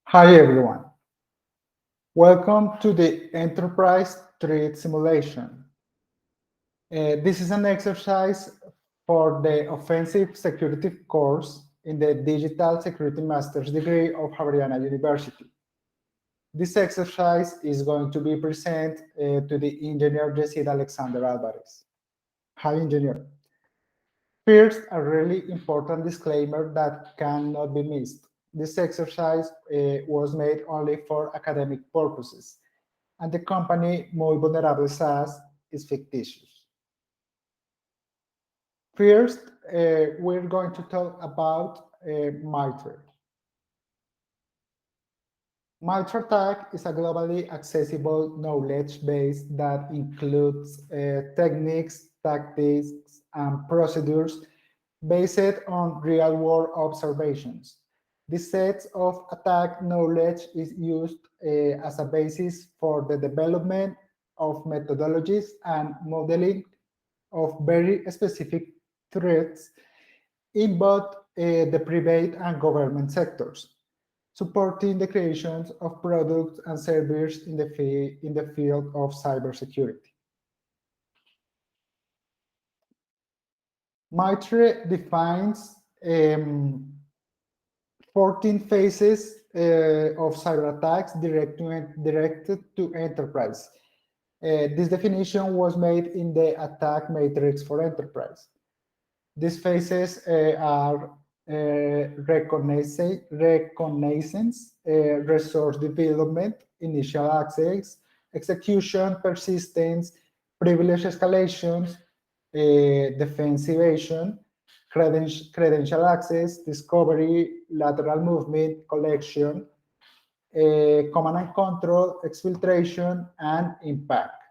Hi everyone, welcome to the Enterprise Threat Simulation. This is an exercise for the Offensive Security course in the Digital Security Master's degree of Javeriana University. This exercise is going to be presented to the engineer Yesid Alexander Alvarez. Hi engineer. First, a really important disclaimer that cannot be missed. This exercise was made only for academic purposes, and the company Muy Vulnerable SAS is fictitious. First, we're going to talk about MITRE. MITRE attack is a globally accessible knowledge base that includes techniques, tactics, and procedures based on real-world observations. This set of attack knowledge is used as a basis for the development of methodologies and modeling of very specific threats in both the private and government sectors, supporting the creation of products and services in the field of cybersecurity. MITRE defines 14 phases of cyber attacks directed to enterprise. This definition was made in the attack matrix for enterprise. These phases are reconnaissance, resource development, initial access, execution, persistence, privilege escalations, defense evasion, credential access, discovery, lateral movement, collection, command and control, exfiltration, and impact.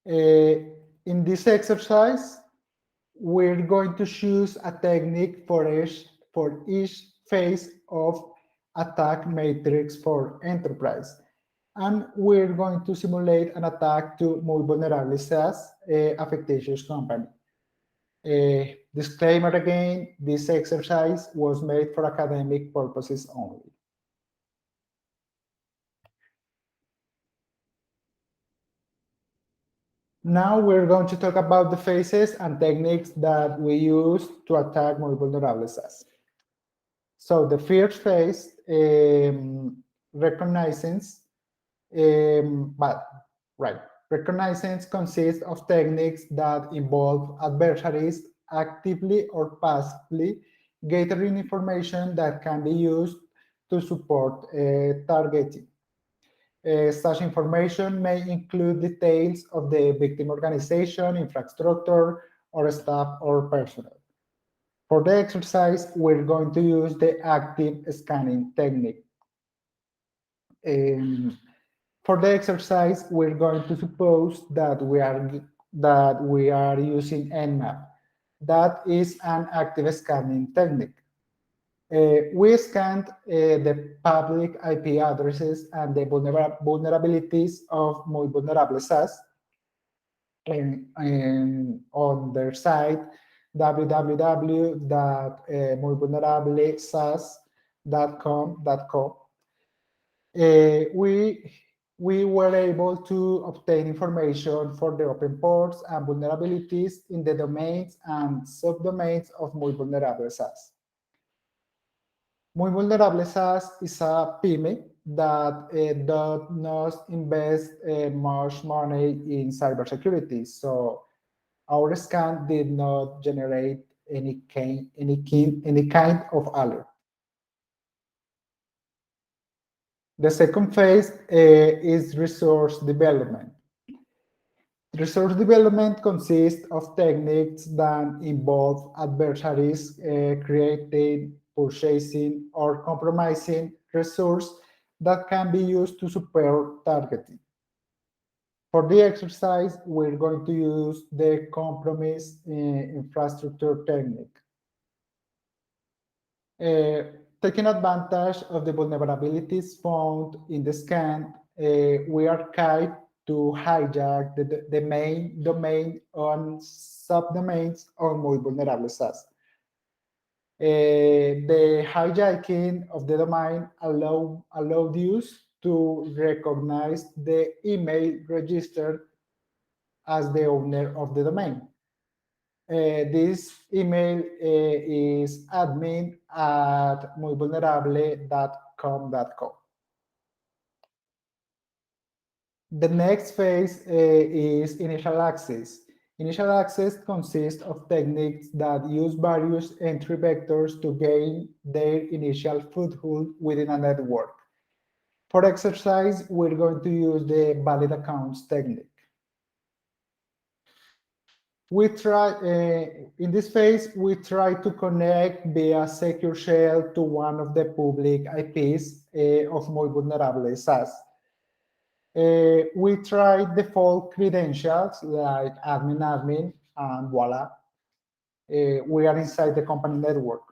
In this exercise, we're going to choose a technique for each phase of attack matrix for enterprise. And we're going to simulate an attack to Muy Vulnerable SAS, a fictitious company. Disclaimer again, this exercise was made for academic purposes only. Now we're going to talk about the phases and techniques that we use to attack Muy Vulnerable SAS. So the first phase, reconnaissance, but right, reconnaissance consists of techniques that involve adversaries actively or passively gathering information that can be used to support targeting. Such information may include details of the victim organization, infrastructure, or staff or personnel. For the exercise, we're going to use the active scanning technique. For the exercise, we're going to suppose that we are using Nmap. That is an active scanning technique. We scanned the public IP addresses and the vulnerabilities of Muy Vulnerable SAS on their site www.muyvulnerablesas.com. We were able to obtain information for the open ports and vulnerabilities in the domains and subdomains of Muy Vulnerable SAS. Muy Vulnerable SAS is a PYME that does not invest much money in cybersecurity. So our scan did not generate any kind of alert. The second phase is resource development. Resource development consists of techniques that involve adversaries creating, purchasing, or compromising resources that can be used to support targeting. For the exercise, we're going to use the compromise infrastructure technique. Taking advantage of the vulnerabilities found in the scan, we archive to hijack the main domain on subdomains on muy vulnerable SAS. The hijacking of the domain allowed use to recognize the email registered as the owner of the domain. This email is admin at muyvulnerable.com.co. The next phase is initial access. Initial access consists of techniques that use various entry vectors to gain their initial foothold within a network. For exercise, we're going to use the valid accounts technique. We try, in this phase, we try to connect via secure shell to one of the public IPs of muy vulnerable SAS. We try default credentials like admin, and voila, we are inside the company network.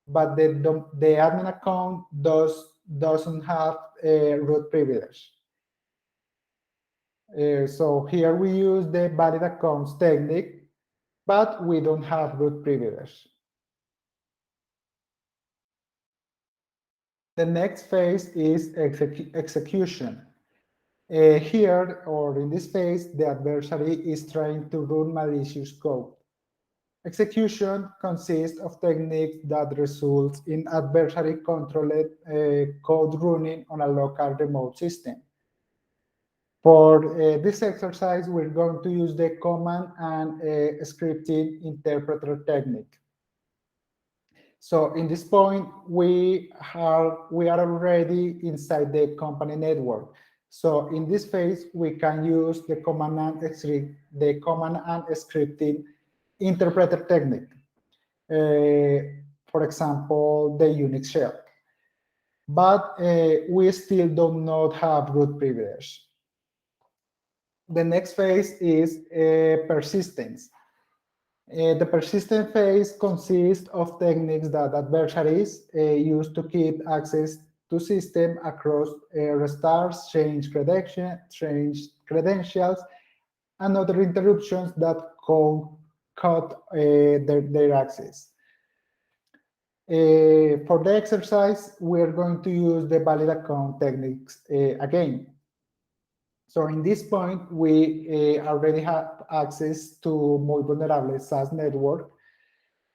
But the admin account doesn't have root privilege. So here we use the valid accounts technique, but we don't have root privilege. The next phase is execution. Here, or in this phase, the adversary is trying to run malicious code. Execution consists of techniques that result in adversary-controlled code running on a local remote system. For this exercise, we're going to use the command and scripting interpreter technique. So in this point, we are already inside the company network. So in this phase, we can use the command and scripting interpreter technique. For example, the Unix shell. But we still do not have root privilege. The next phase is persistence. The persistent phase consists of techniques that adversaries use to keep access to system across restarts, change credentials, and other interruptions that cut their access. For the exercise, we are going to use the valid account techniques again. So in this point, we already have access to muy vulnerable SAS network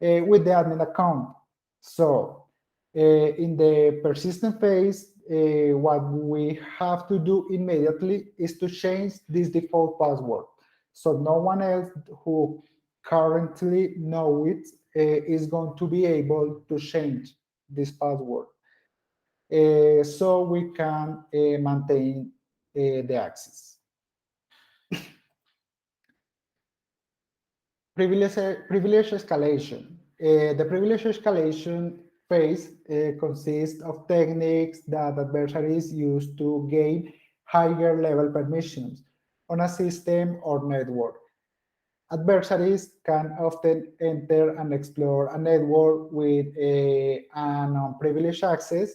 with the admin account. So in the persistent phase, what we have to do immediately is to change this default password. So no one else who currently know it is going to be able to change this password. So we can maintain the access. Privilege escalation. The privilege escalation phase consists of techniques that adversaries use to gain higher level permissions on a system or network. Adversaries can often enter and explore a network with an unprivileged access,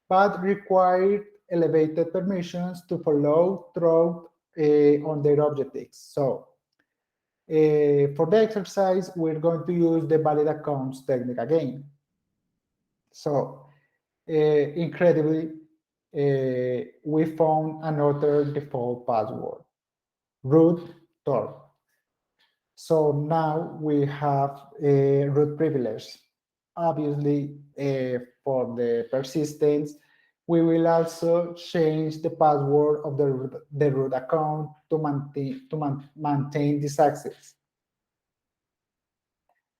but require elevated permissions to follow through on their objectives. So for the exercise, we're going to use the valid accounts technique again. So incredibly, we found another default password, root tor. So now we have a root privilege. Obviously, for the persistence, we will also change the password of the root account to maintain this access.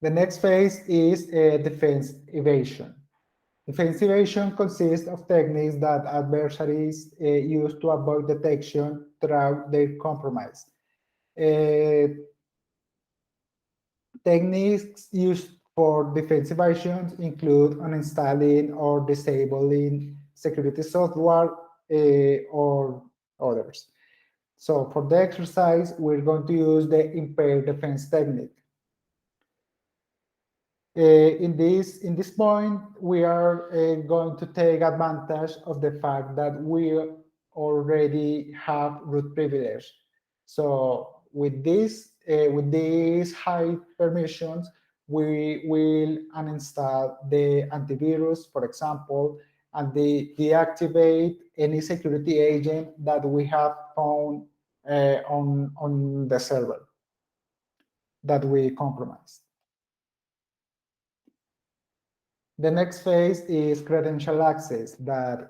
The next phase is defense evasion. Defense evasion consists of techniques that adversaries use to avoid detection through their compromise. Techniques used for defense evasions include uninstalling or disabling security software or others. So for the exercise, we're going to use the impaired defense technique. In this point, we are going to take advantage of the fact that we already have root privilege. So with these high permissions, we will uninstall the antivirus, for example, and deactivate any security agent that we have found on the server that we compromised. The next phase is credential access that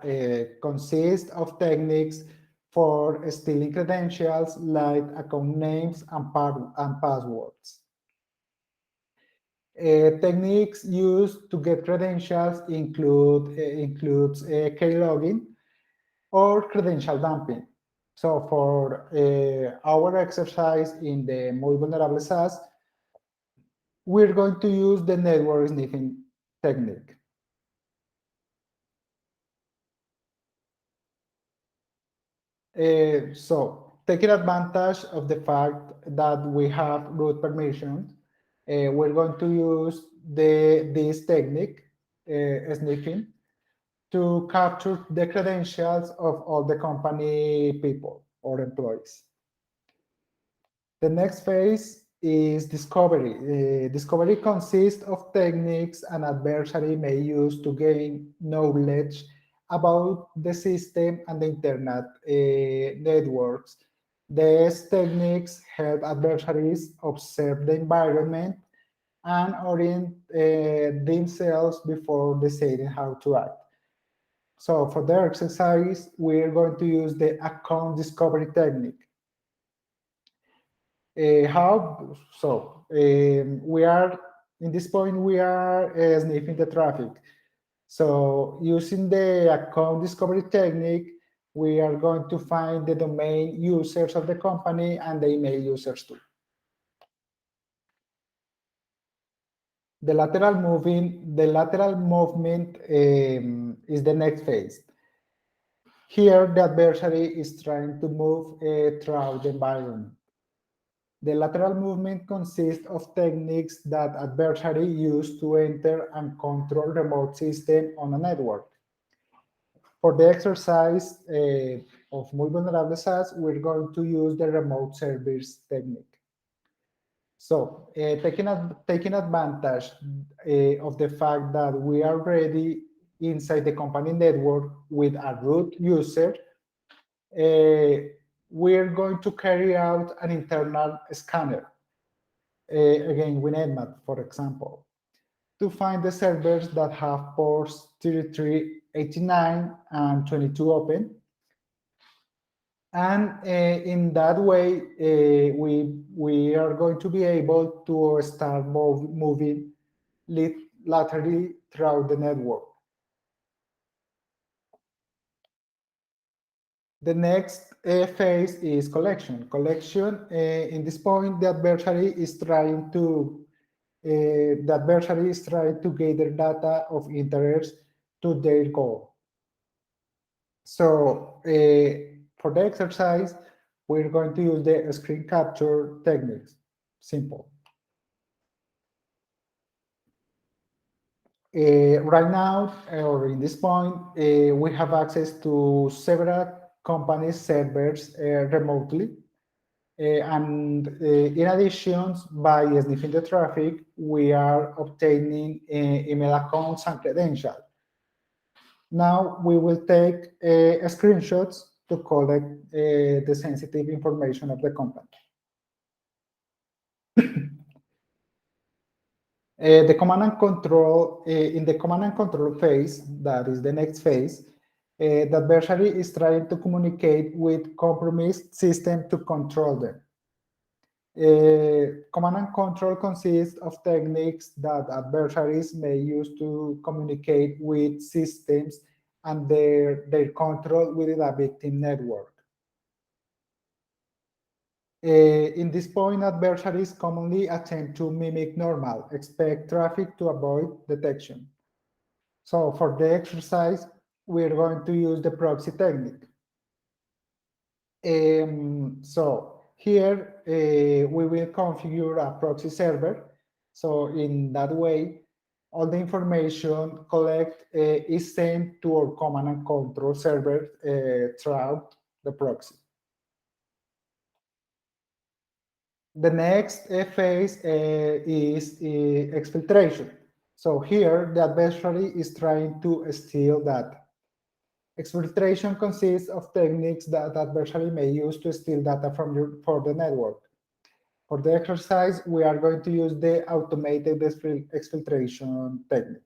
consists of techniques for stealing credentials like account names and passwords. Techniques used to get credentials includes keylogging or credential dumping. So for our exercise in the muy vulnerable SAS, we're going to use the network sniffing technique. So taking advantage of the fact that we have root permissions, we're going to use this technique, sniffing, to capture the credentials of all the company people or employees. The next phase is discovery. Discovery consists of techniques an adversary may use to gain knowledge about the system and the internet networks. These techniques help adversaries observe the environment and orient themselves before deciding how to act. So for the exercise, we're going to use the account discovery technique. How so? We are in this point we are sniffing the traffic. So using the account discovery technique, we are going to find the domain users of the company and the email users too. The lateral movement is the next phase. Here, the adversary is trying to move throughout the environment. The lateral movement consists of techniques that adversary use to enter and control remote system on a network. For the exercise of muy vulnerable SAS, we're going to use the remote service technique. So taking advantage of the fact that we are already inside the company network with a root user, we're going to carry out an internal scanner. Again, with Nmap, for example, to find the servers that have ports 33, 89, and 22 open. And in that way, we are going to be able to start moving laterally throughout the network. The next phase is collection. Collection, in this point, the adversary is trying to gather data of interest to their goal. So for the exercise, we're going to use the screen capture techniques. Simple. Right now, or in this point, we have access to several companies' servers remotely. And in addition, by sniffing the traffic, we are obtaining email accounts and credentials. Now we will take screenshots to collect the sensitive information of the company. The command and control, in the command and control phase, that is the next phase, the adversary is trying to communicate with compromised system to control them. Command and control consists of techniques that adversaries may use to communicate with systems and their control within a victim network. In this point, adversaries commonly attempt to mimic normal, expect traffic to avoid detection. So for the exercise, we're going to use the proxy technique. So here we will configure a proxy server. So in that way, all the information collect is sent to our command and control server throughout the proxy. The next phase is exfiltration. So here, the adversary is trying to steal data. Exfiltration consists of techniques that the adversary may use to steal data for the network. For the exercise, we are going to use the automated exfiltration technique.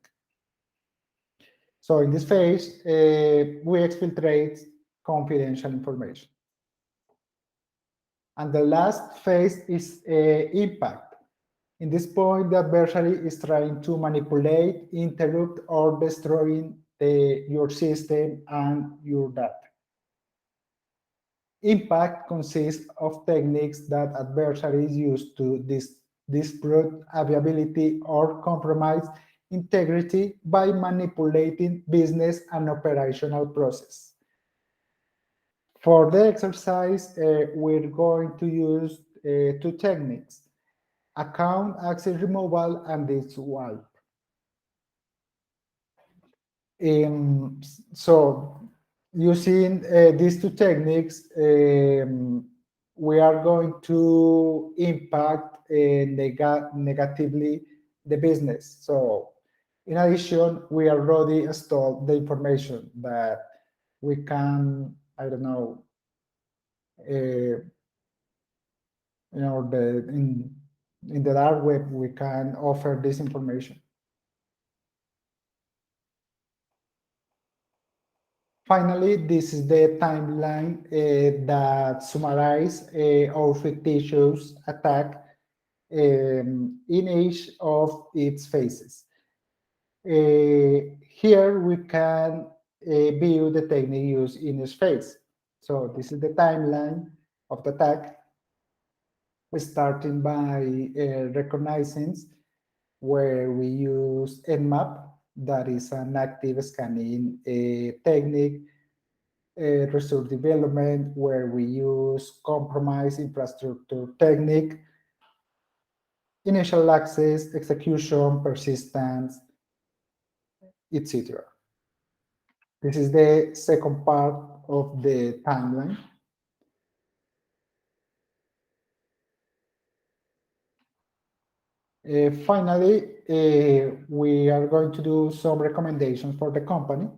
So in this phase, we exfiltrate confidential information. And the last phase is impact. In this point, the adversary is trying to manipulate, interrupt, or destroying your system and your data. Impact consists of techniques that adversaries use to disprove availability or compromise integrity by manipulating business and operational process. For the exercise, we're going to use two techniques: account access removal and disk wipe. So using these two techniques, we are going to impact negatively the business. So in addition, we already stole the information that we can, I don't know, in the dark web, we can offer this information. Finally, this is the timeline that summarizes our fictitious attack in each of its phases. Here we can view the technique used in each phase. So this is the timeline of the attack, starting by reconnaissance, where we use Nmap, that is an active scanning technique. Resource development, where we use compromise infrastructure technique, initial access, execution, persistence, etc. This is the second part of the timeline. Finally, we are going to do some recommendations for the company.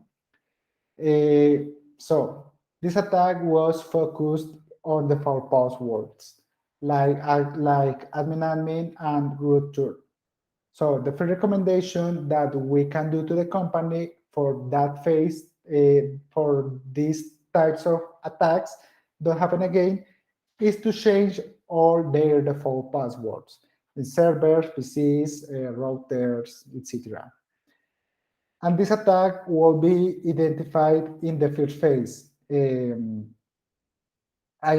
So this attack was focused on the four passwords, like admin and root tour. So the first recommendation that we can do to the company for that phase, for these types of attacks don't happen again, is to change all their default passwords in servers, PCs, routers, etc. And this attack will be identified in the first phase. I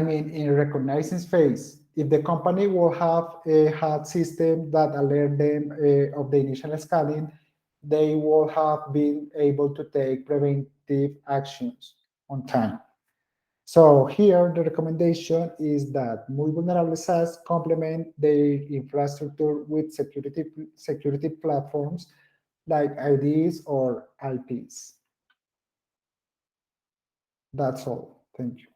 mean, in recognizing phase, if the company will have had system that alert them of the initial scanning, they will have been able to take preventive actions on time. So here, the recommendation is that muy vulnerable SaaS complement their infrastructure with security platforms like IDs or IPs. That's all. Thank you.